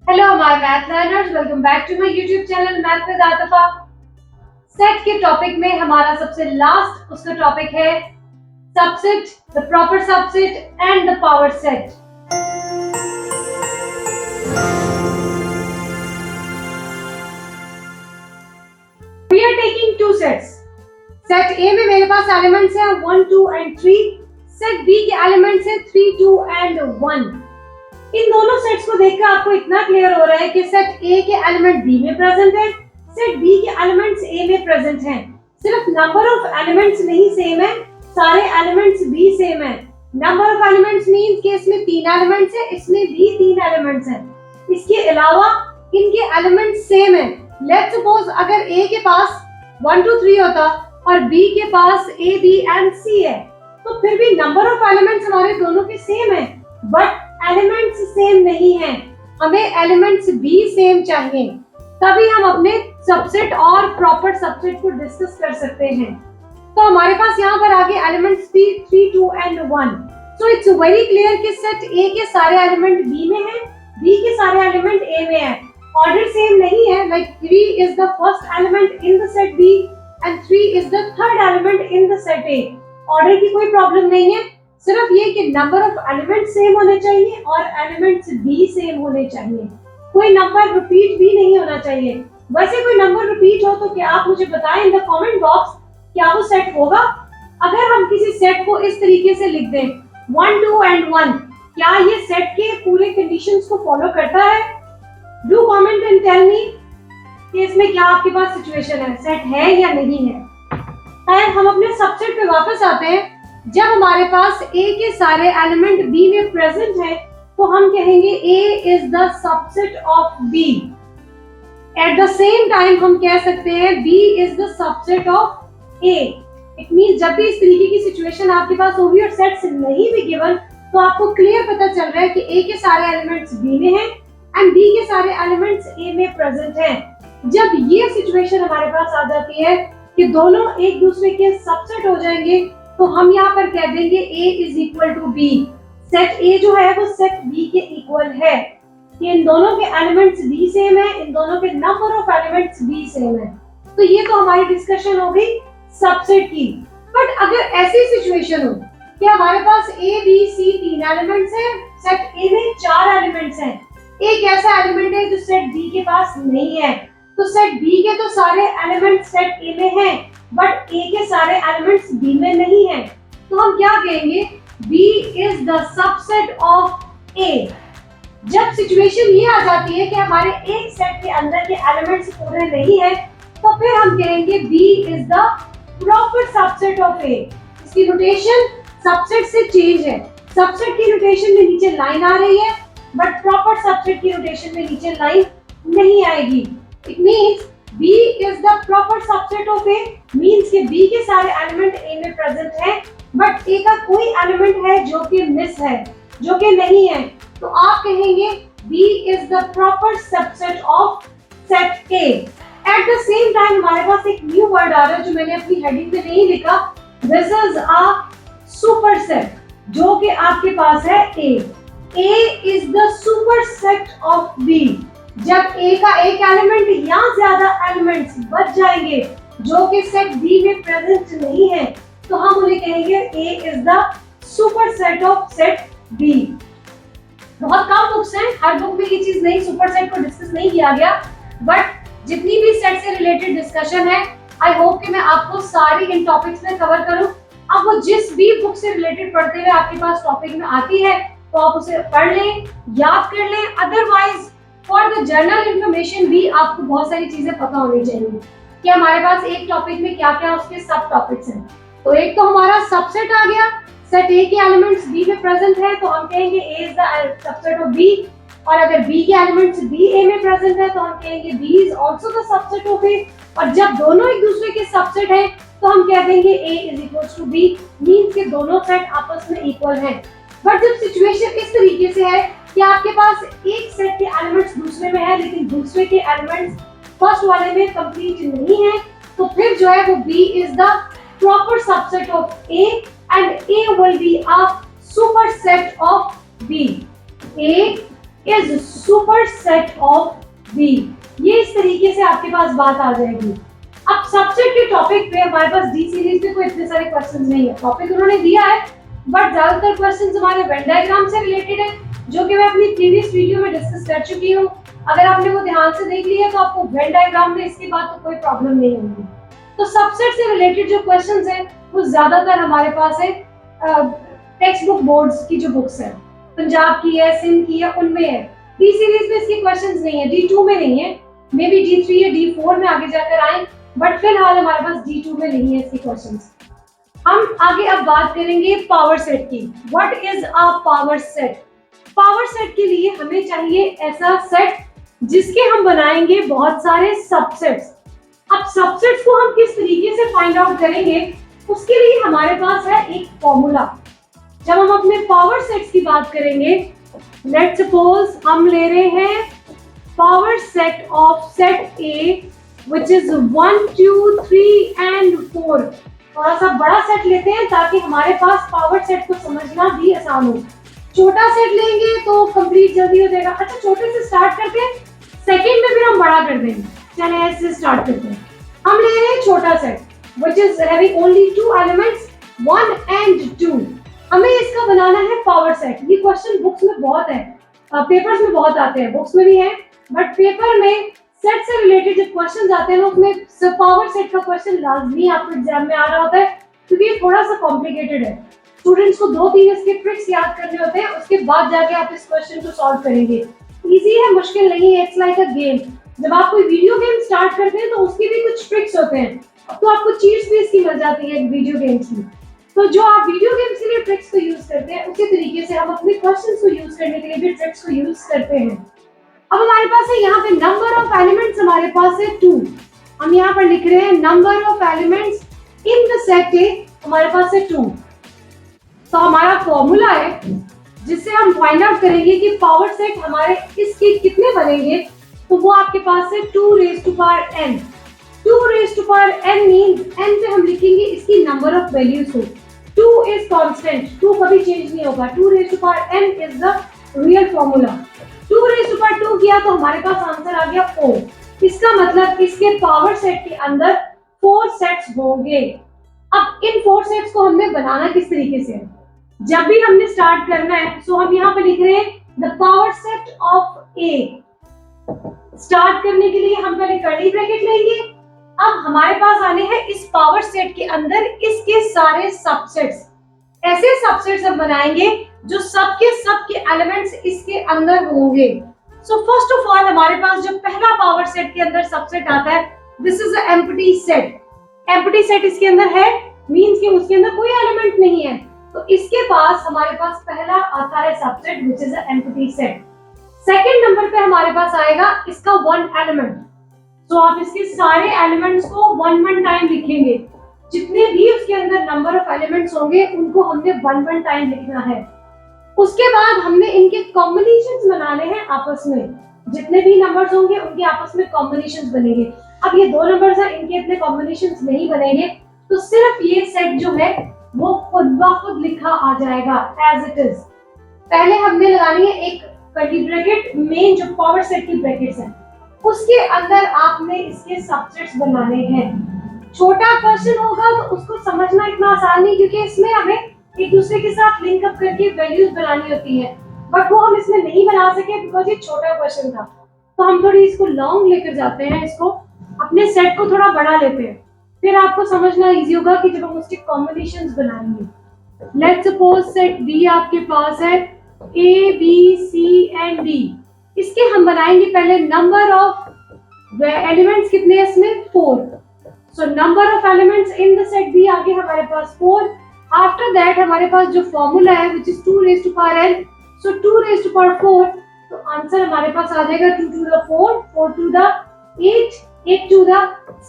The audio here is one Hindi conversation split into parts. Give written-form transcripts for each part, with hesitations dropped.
हेलो हमारे math learners, welcome back to my YouTube channel math with Atifa. Set के टॉपिक में हमारा सबसे लास्ट उसका टॉपिक है subset, the proper subset and the power set. We are taking two sets. Set A में मेरे पास एलिमेंट्स हैं 1, 2 एंड 3। सेट बी के एलिमेंट्स हैं 3, 2 एंड 1। इन दोनों सेट्स को देखकर आपको इतना क्लियर हो रहा है कि सेट ए के एलिमेंट बी में प्रेजेंट है, सेट बी के एलिमेंट्स ए में प्रेजेंट हैं। सिर्फ नंबर ऑफ एलिमेंट्स नहीं सेम है, सारे एलिमेंट्स भी सेम है। नंबर ऑफ एलिमेंट्स मींस कि इसमें 3 एलिमेंट्स हैं, इसमें भी 3 एलिमेंट्स हैं। इसके अलावा इनके एलिमेंट्स सेम है। लेट्स सपोज अगर ए के पास 1, 2, 3 होता और बी के पास ए, बी एंड सी है, तो फिर भी नंबर ऑफ एलिमेंट्स हमारे दोनों के सेम है, बट एलिमेंट्स सेम नहीं हैं। हमें एलिमेंट्स भी सेम चाहिए, तभी हम अपने सबसेट और प्रॉपर सबसेट को डिस्कस कर सकते हैं। तो हमारे पास यहाँ पर आगे एलिमेंट्स थी 3, 2 and 1। So it's very clear कि सेट ए के सारे एलिमेंट बी में हैं, बी के सारे एलिमेंट ए में हैं। ऑर्डर सेम नहीं है, like 3 is the first element in the set B and 3 is the third element in the set A. Order की कोई प्रॉब्लम नहीं है, सिर्फ ये कि नंबर ऑफ एलिमेंट्स सेम होने चाहिए और एलिमेंट्स भी सेम होने चाहिए। कोई नंबर रिपीट भी नहीं होना चाहिए। वैसे कोई नंबर रिपीट हो तो क्या आप मुझे बताएं इन द कमेंट बॉक्स, क्या वो सेट होगा? अगर हम किसी सेट को इस तरीके से लिख दें 1, 2 एंड 1, क्या ये सेट के पूरे कंडीशंस को फॉलो करता है? Do comment and tell me कि इसमें क्या आपके पास सिचुएशन है, सेट है या नहीं है। खैर, हम अपने सबसेट पे वापस आते हैं। जब हमारे पास A के सारे एलिमेंट B में प्रेजेंट है, तो हम कहेंगे A is the subset of B। At the same time हम कह सकते हैं B is the subset of A। It means जब भी इस तरीके की सिचुएशन आपके पास होगी और सेट्स नहीं भी गिवन, तो आपको क्लियर पता चल रहा है कि A के सारे एलिमेंट्स B में हैं एंड B के सारे एलिमेंट्स A में प्रेजेंट हैं। जब ये सिचुएशन हमारे पास आ जाती है कि दोनों एक दूसरे के सबसेट हो जाएंगे, तो हम यहाँ पर कह देंगे A is equal to B। Set A जो है वो सेट B के इक्वल है कि इन दोनों के एलिमेंट्स B सेम है, इन दोनों के number of elements B same है। तो ये तो हमारी डिस्कशन हो गई सबसेट की। बट अगर ऐसी सिचुएशन हो कि हमारे पास A, B, C 3 एलिमेंट्स हैं, सेट A में 4 एलिमेंट्स हैं, एक ऐसा एलिमेंट है जो सेट B के पास नहीं है, तो सेट B के तो सारे एलिमेंट सेट A में हैं, बट A के सारे एलिमेंट्स B में नहीं हैं। तो हम क्या कहेंगे? B is the subset of A। जब सिचुएशन ये आ जाती है कि हमारे एक सेट के अंदर के एलिमेंट्स पूरे नहीं है, तो फिर हम कहेंगे B is the proper subset of A। इसकी नोटेशन सबसेट से चेंज है। सबसेट की नोटेशन में नीचे लाइन आ रही है, बट प्रॉपर सबसेट की नोटेशन में नीचे लाइन नहीं आएगी। It means B is the proper subset of A, means कि B के सारे एलिमेंट A में प्रेजेंट हैं, बट A का कोई एलिमेंट है जो कि मिस है, जो कि नहीं है, तो आप कहेंगे B is the proper subset of set A। At the same time हमारे पास एक न्यू वर्ड आ रहा है जो मैंने अपनी हेडिंग में नहीं लिखा। This is a superset, जो कि आपके पास है A। A is the superset of B। जब A का एक एलिमेंट या ज्यादा एलिमेंट्स बच जाएंगे जो कि सेट B में प्रेजेंट नहीं है, तो हम उन्हें कहेंगे A is the superset of set B। बहुत कम बुक्स हैं, हर बुक में ये चीज नहीं, सुपरसेट को डिस्कस नहीं किया गया, बट जितनी भी सेट से रिलेटेड डिस्कशन है, आई होप कि मैं आपको सारी इन टॉपिक्स में कवर करूं। अब वो जिस भी बुक से रिलेटेड पढ़ते हुए आपके पास टॉपिक में आती है, तो आप उसे पढ़ लें, याद कर लें। Otherwise for the general information भी आपको बहुत सारी चीजें पता होनी चाहिए कि हमारे पास एक टॉपिक में क्या क्या उसके सब टॉपिक्स हैं। तो एक तो हमारा सबसेट आ गया, सेट A के एलिमेंट्स B में प्रेजेंट है, तो हम कहेंगे A is the subset of B। और अगर B के एलिमेंट्स B A में प्रेजेंट है, तो हम कहेंगे B is also the subset of A। और जब दोनों एक दूसरे के सबसेट हैं, तो हम कह देंगे A is equals to B, means कि दोनों सेट आपस में इक्वल हैं। बट जब सिचुएशन इस तरीके से है कि आपके पास एक सेट के एलिमेंट्स दूसरे में है, लेकिन दूसरे के एलिमेंट्स फर्स्ट वाले में कंप्लीट नहीं है, तो फिर जो है वो B is the proper subset of A and A will be a superset of B। A is superset of B. ये इस तरीके से आपके पास बात आ जाएगी। अब सबसेट के टॉपिक पे हमारे पास डी सीरीज में कोई इतने सारे क्वेश्चंस नहीं है, टॉपिक उन्होंने दिया है बट ज्यादातर क्वेश्चंस हमारे वेन डायग्राम से रिलेटेड है, जो कि मैं अपनी प्रीवियस वीडियो में डिस्कस कर चुकी हूँ। अगर आपने वो ध्यान से देख लिया तो आपको वेन डायग्राम में इसके बाद तो कोई प्रॉब्लम नहीं होगी। तो सबसेट से रिलेटेड जो क्वेश्चंस हैं वो ज्यादातर हमारे पास है टेक्स्ट बुक बोर्ड्स की जो बुक्स है, पंजाब की है, सिंध की है, उनमें है। डी सीरीज में इसके क्वेश्चंस नहीं है, D2 में नहीं है, मे बी D3 या D4 में आगे जाकर आए, बट फिलहाल हमारे पास D2 में नहीं है इसके क्वेश्चंस। हम आगे अब बात करेंगे पावर सेट की। What is a power set? Power set के लिए हमें चाहिए ऐसा सेट जिसके हम बनाएंगे बहुत सारे सबसेट्स। अब सबसेट्स को हम किस तरीके से फाइंड आउट करेंगे, उसके लिए हमारे पास है एक फॉर्मूला। जब हम अपने पावर सेट्स की बात करेंगे, लेट्स सपोज हम ले रहे हैं power set of set A which is 1, 2, 3 and 4। थोड़ा सा बड़ा सेट लेते हैं ताकि हमारे पास पावर सेट को समझना भी आसान हो। छोटा सेट लेंगे तो कंप्लीट जल्दी हो जाएगा। अच्छा, छोटे से स्टार्ट करते हैं, सेकंड में फिर हम बड़ा कर देंगे। चलिए ऐसे स्टार्ट करते हैं। हम ले रहे हैं छोटा set which is having only 2 elements 1 and 2। हमें इसका बनाना है पावर सेट। ये क्वेश्चन बुक्स में बहुत है, पेपर्स में बहुत आते हैं, बुक्स में भी है बट पेपर में सेट से रिलेटेड जब क्वेश्चन आते हैं उसमें पावर सेट का क्वेश्चन लाजमी आपको एग्जाम में आ रहा होता है, क्योंकि ये थोड़ा सा कॉम्प्लिकेटेड है। स्टूडेंट्स को 2-3 इसके ट्रिक्स याद करने होते हैं, उसके बाद जाके आप इस क्वेश्चन को सॉल्व करेंगे। इजी है, मुश्किल नहीं है, इट्स लाइक अ गेम। जब आप कोई वीडियो गेम स्टार्ट करते हैं तो उसके भी कुछ ट्रिक्स होते हैं, अब तो आपको चीट्स भी इसकी मिल जाती है वीडियो गेम्स में। तो जो आप वीडियो गेम्स के लिए ट्रिक्स को यूज करते हैं, उसी तरीके से हम अपने क्वेश्चंस को यूज करने के लिए भी ट्रिक्स को यूज करते हैं। अब हमारे पास है यहाँ पे नंबर ऑफ एलिमेंट्स, हमारे पास है 2। हम यहाँ पर लिख रहे हैं number of elements in the set ए, हमारे पास है 2। तो हमारा फॉर्मूला है जिससे हम फाइंड आउट करेंगे कि पावर सेट हमारे इसके कितने बनेंगे। तो वो आपके पास है 2 raised to power n। 2 raised to power n means n पे हम लिखेंगे इसकी नंबर ऑफ वैल्यूज को। 2 इज कांस्टेंट, 2 कभी चेंज नहीं होगा। 2 raised to power n is the real formula. 2 raised to power 2 किया तो हमारे पास आंसर आ गया 4। इसका मतलब इसके पावर सेट के अंदर 4 सेट्स होंगे। अब इन 4 सेट्स को हमने बनाना किस तरीके से है, जब भी हमने स्टार्ट करना है सो हम यहाँ पे लिख रहे हैं the power set of A. Start करने के लिए हम पहले कर्ली ब्रैकेट लेंगे। अब हमारे पास आने हैं इस पावर सेट के अंदर इसके सारे सबसेट्स। ऐसे सबसेट्स हम बनाएंगे जो सबके एलिमेंट्स इसके अंदर होंगे। सो फर्स्ट ऑफ ऑल हमारे पास जो पहला पावर सेट के अंदर सबसेट आता है, this is a empty set. Empty set इसके अंदर है मींस कि उसके अंदर कोई एलिमेंट नहीं है, तो इसके पास हमारे पास पहला आता है subset which is a empty set. Second number पे हमारे पास आएगा इसका 1 एलिमेंट। तो आप इसके सारे एलिमेंट्स को 1 टाइम लिखेंगे, जितने भी उसके अंदर नंबर ऑफ एलिमेंट्स होंगे उनको हमने 1 टाइम लिखना है। उसके बाद हमने इनके कॉम्बिनेशंस बनाने हैं आपस में, जितने भी नंबर्स होंगे उनके आपस में कॉम्बिनेशंस बनेंगे। अब ये 2 नंबर्स हैं, इनके इतने कॉम्बिनेशंस नहीं बनेंगे, तो सिर्फ ये सेट जो है वो खुद ब खुद लिखा आ जाएगा एज इट इज। पहले हमने लगानी है एक कर्ली ब्रैकेट, मेन जो पावर सेट की ब्रैकेट्स हैं उसके अंदर आपने इसके सबसेट्स बनाने हैं। छोटा क्वेश्चन होगा तो उसको समझना इतना आसान नहीं, क्योंकि इसमें हमें एक दूसरे के साथ लिंक अप करके वैल्यूज बनानी होती है, बट वो हम इसमें नहीं बना सके बिकॉज ये छोटा क्वेश्चन था। तो हम थोड़ी इसको लॉन्ग लेकर जाते हैं, इसको अपने सेट को थोड़ा बड़ा लेते हैं, फिर आपको समझना इजी होगा कि जब हम उसके कॉम्बिनेशंस बनाएंगे। लेट्स सपोज सेट बी आपके पास है A B C and D. इसके हम बनाएंगे पहले नंबर ऑफ एलिमेंट्स कितने हैं इसमें 4। So number of elements in the set B आगे हमारे पास 4। आफ्टर दैट हमारे पास जो फॉर्मूला है which is 2 raised to power n, so 2 raised to power 4, तो आंसर हमारे पास आ जाएगा 2 to the 4, 4 to the 8, 8 to the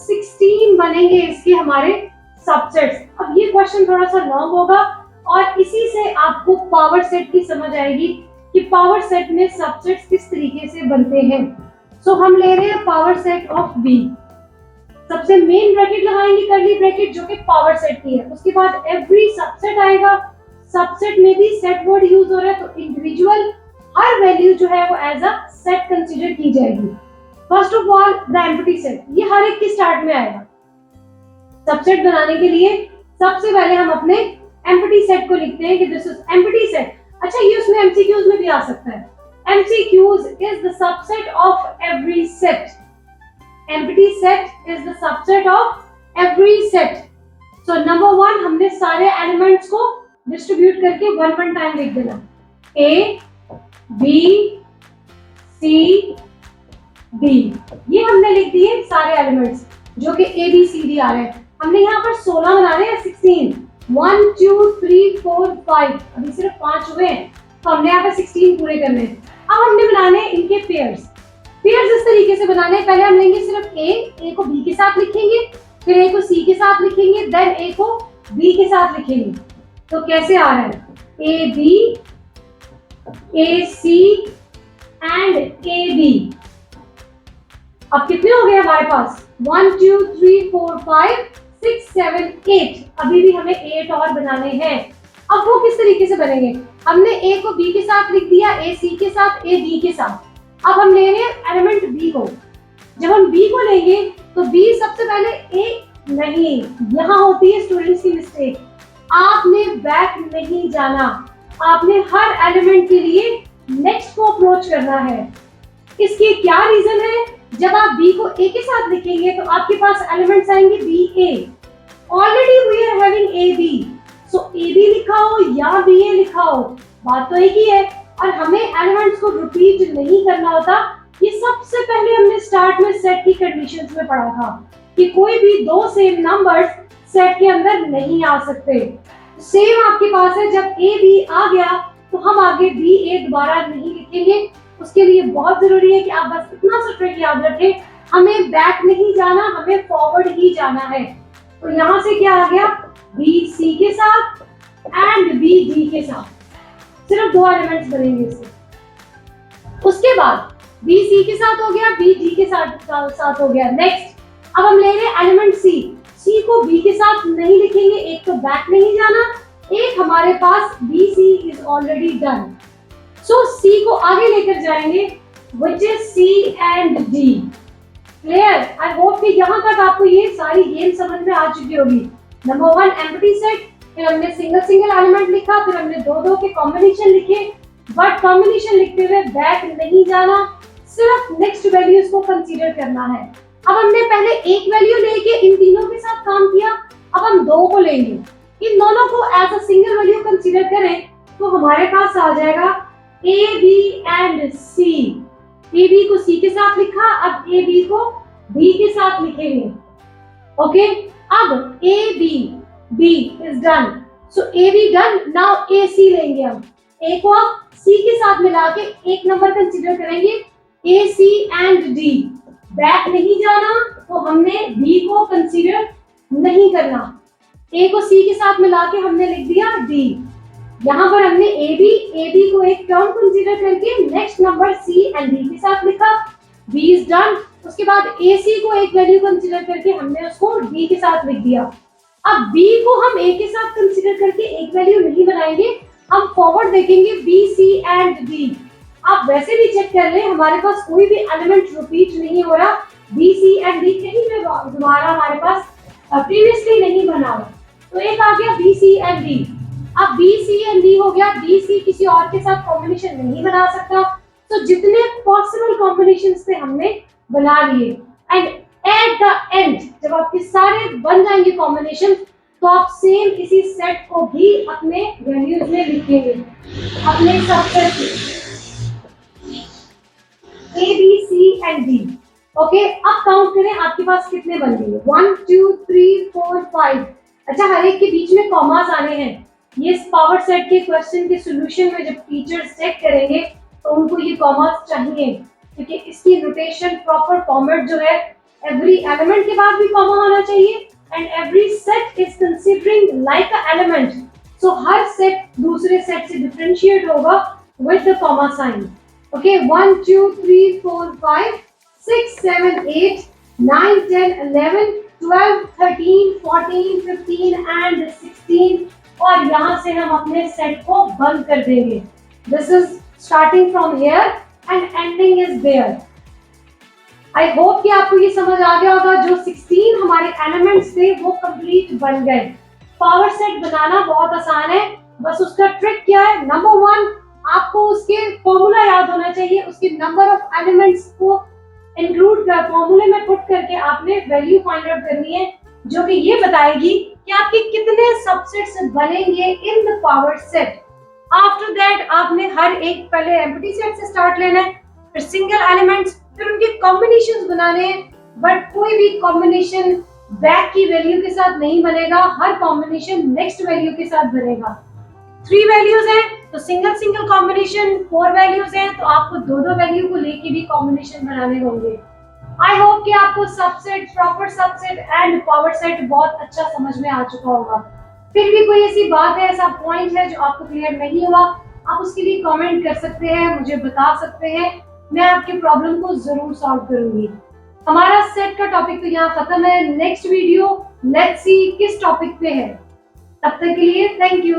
16 बनेंगे इसके हमारे सबसेट्स। अब ये क्वेश्चन थोड़ा सा लॉन्ग होगा और इसी से आपको पावर सेट की समझ आएगी कि पावर सेट में सबसेट्स किस तरीके से बनते हैं। सो हम ले रहे हैं पावर सेट ऑफ बी। सबसे मेन ब्रैकेट लगाएंगे कर्ली ब्रैकेट जो कि पावर सेट की है, उसके बाद एवरी सबसेट आएगा। सबसेट में भी सेट वर्ड यूज हो रहा है तो इंडिविजुअल हर वैल्यू जो है वो एज अ सेट कंसीडर की जाएगी। First of all the empty set, ये हर एक के स्टार्ट में आएगा। सबसेट बनाने के लिए सबसे पहले हम अपने एम्प्टी सेट को लिखते हैं कि दिस इज एम्प्टी सेट। अच्छा, ये उसमें एमसीक्यूज में भी आ सकता है। MCQs is the subset of every set. Empty set is the subset of every set. So number 1, हमने सारे एलिमेंट्स को डिस्ट्रीब्यूट करके वन टाइम लिख देना। ए बी सी डी, ये हमने लिख दिए सारे एलिमेंट्स जो कि ए बी सी डी आ रहे हैं। हमने यहाँ पर 16 बनाने हैं, 16, 1 2 3 4 5, अभी सिर्फ 5 हुए हैं तो हमने यहाँ पर 16 पूरे करने हैं। अब हमने बनाने हैं इनके पेयर्स। पेयर्स इस तरीके से बनाने हैं, पहले हम लेंगे सिर्फ ए को बी के साथ लिखेंगे, फिर ए को सी के साथ लिखेंगे, देन ए को बी के साथ लिखेंगे। तो कैसे आ रहा है, A B, A C and A B. अब कितने हो गए हमारे पास, 1 2 3 4 5 6 7 8, अभी भी हमें 8 और बनाने हैं। अब वो किस तरीके से बनेंगे, हमने ए को बी के साथ लिख दिया, ए सी के साथ, ए बी के साथ। अब हम ले रहे हैं एलिमेंट बी को। जब हम बी को लेंगे तो बी सबसे पहले ए नहीं, यहाँ होती है स्टूडेंट्स की मिस्टेक, आपने बैक नहीं जाना, आपने हर एलिमेंट के लिए नेक्स्ट को अप्रोच करना है। इसके क्या रीजन है, जब आप बी को ए के साथ लिखेंगे तो आपके पास एलिमेंट्स आएंगे B A. Already we are having A B, so A B लिखा हो या बी ए लिखा हो, बात तो एक ही है। और हमें एलिमेंट्स को रिपीट नहीं करना होता। ये सबसे पहले हमने स्टार्ट में सेट की कंडीशंस में पढ़ा था कि कोई भी दो सेम नंबर्स सेट के अंदर नहीं आ सकते। सेम आपके पास है, जब ए बी आ गया तो हम आगे बी ए दोबारा नहीं लिखेंगे। उसके लिए बहुत जरूरी है कि आप बस इतना सा ट्रिक याद रखें, हमें बैक नहीं जाना, हमें फॉरवर्ड ही जाना है। तो यहाँ से क्या आ गया, बी सी के साथ एंड बी डी के साथ, सिर्फ 2 एलिमेंट्स बनेंगे इससे। उसके बाद बी सी के साथ हो गया, बी डी के साथ हो गया। नेक्स्ट अब हम ले रहे हैं एलिमेंट सी। सी को बी के साथ नहीं लिखेंगे, एक तो बैक नहीं जाना, एक हमारे पास B C is already done. So C को आगे लेकर जाएंगे, which is C and D. Clear? I hope कि यहाँ तक आपको ये सारी गेम समझ में आ चुकी होगी। नंबर 1 एम्प्टी सेट, फिर हमने सिंगल एलिमेंट लिखा, फिर हमने दो के कॉम्बिनेशन लिखे, बट कॉम्बिनेशन लिखते हुए बैक नहीं जाना, सिर्फ नेक्स्ट वैल्यूज को कंसीडर करना है। अब हमने पहले एक वैल्यू लेके इन तीनों के साथ काम किया, अब हम 2 को लेंगे, इन दोनों को as a single value consider करें तो हमारे पास आ जाएगा A B and C. A B को सी के साथ लिखा, अब ए बी को बी के साथ लिखेंगे। ओके, अब A B is done, so A B done. Now A C लेंगे, हम ए को अब सी के साथ मिला के एक नंबर कंसीडर करेंगे, ए सी एंड डी। बैक नहीं जाना, तो हमने बी को कंसीडर नहीं करना, ए को सी के साथ मिला के हमने लिख दिया डी। यहाँ पर हमने ए बी को एक टर्म कंसीडर करके next number C and D के साथ लिखा, बी इज डन। उसके बाद ए सी को एक वैल्यू कंसीडर करके हमने उसको डी के साथ लिख दिया। अब बी को हम ए के साथ कंसीडर करके एक वैल्यू नहीं बनाएंगे, हम फॉरवर्ड देखेंगे बी सी एंड डी। आप वैसे भी चेक कर ले, हमारे पास कोई भी एलिमेंट रिपीट नहीं हो रहा, बी सी एंड डी कहीं पे दोबारा हमारे पास प्रीवियसली नहीं बना हुआ। तो एक आ गया बी सी एंड डी। अब बी सी एंड डी हो गया, बी सी किसी और के साथ कॉम्बिनेशन नहीं बना सकता, तो जितने पॉसिबल कॉम्बिनेशंस थे हमने बना लिए। एंड एट द एंड जब आपके सारे बन जाएंगे कॉम्बिनेशन, तो आप सेम इसी सेट को भी अपने वैल्यूज में लिखेंगे, अपने subset A B C and D. Okay, अब काउंट करें आपके पास कितने बन गए, 1 2 3 4 5। अच्छा, हर एक के बीच में कॉमास आने हैं। ये पावर सेट के क्वेश्चन के सॉल्यूशन में जब टीचर्स चेक करेंगे तो उनको ये कॉमास चाहिए, क्योंकि इसकी नोटेशन प्रॉपर फॉर्मेट जो है, एवरी एलिमेंट के बाद भी कॉमा होना चाहिए and every set is considering like a element. So her set दूसरे सेट से डिफरेंशिएट होगा with the comma sign. Okay, 1 2 3 4 5 6 7 8 9 10 11 12 13 14 15 and 16, और यहाँ से हम अपने सेट को बंद कर देंगे। This is starting from here and ending is there. I hope कि आपको ये समझ आ गया होगा। जो 16 हमारे एलिमेंट्स थे वो कंप्लीट बन गए। पावर सेट बनाना बहुत आसान है, बस उसका ट्रिक क्या है, नंबर 1 आपको उसके फॉर्मूला याद होना चाहिए, उसके नंबर ऑफ एलिमेंट्स को इंक्लूड कर फॉर्मूले में पुट करके आपने वैल्यू फाइंड आउट करनी है, जो कि ये बताएगी कि आपके कितने सबसेट्स बनेंगे in the power set. After that आपने हर एक पहले एम्प्टी सेट से स्टार्ट लेना है, फिर सिंगल एलिमेंट्स, फिर उनके कॉम्बिनेशंस बनाने हैं। बट कोई भी कॉम्बिनेशन बैक की वैल्यू के साथ नहीं बनेगा, हर कॉम्बिनेशन नेक्स्ट वैल्यू के साथ बनेगा। 3 वैल्यूज हैं तो सिंगल सिंगल कॉम्बिनेशन, 4 वैल्यूज हैं तो आपको दो वैल्यू को लेके भी कॉम्बिनेशन बनाने होंगे। आई होप कि आपको subset, proper subset and power set बहुत अच्छा समझ में आ चुका होगा। फिर भी कोई ऐसी बात है, ऐसा पॉइंट है जो आपको क्लियर नहीं हुआ, आप उसके लिए कमेंट कर सकते हैं, मुझे बता सकते हैं, मैं आपके प्रॉब्लम को जरूर सॉल्व करूंगी। हमारा सेट का टॉपिक तो यहाँ खत्म है। नेक्स्ट वीडियो लेट्स सी किस टॉपिक पे है। तब तक के लिए थैंक यू।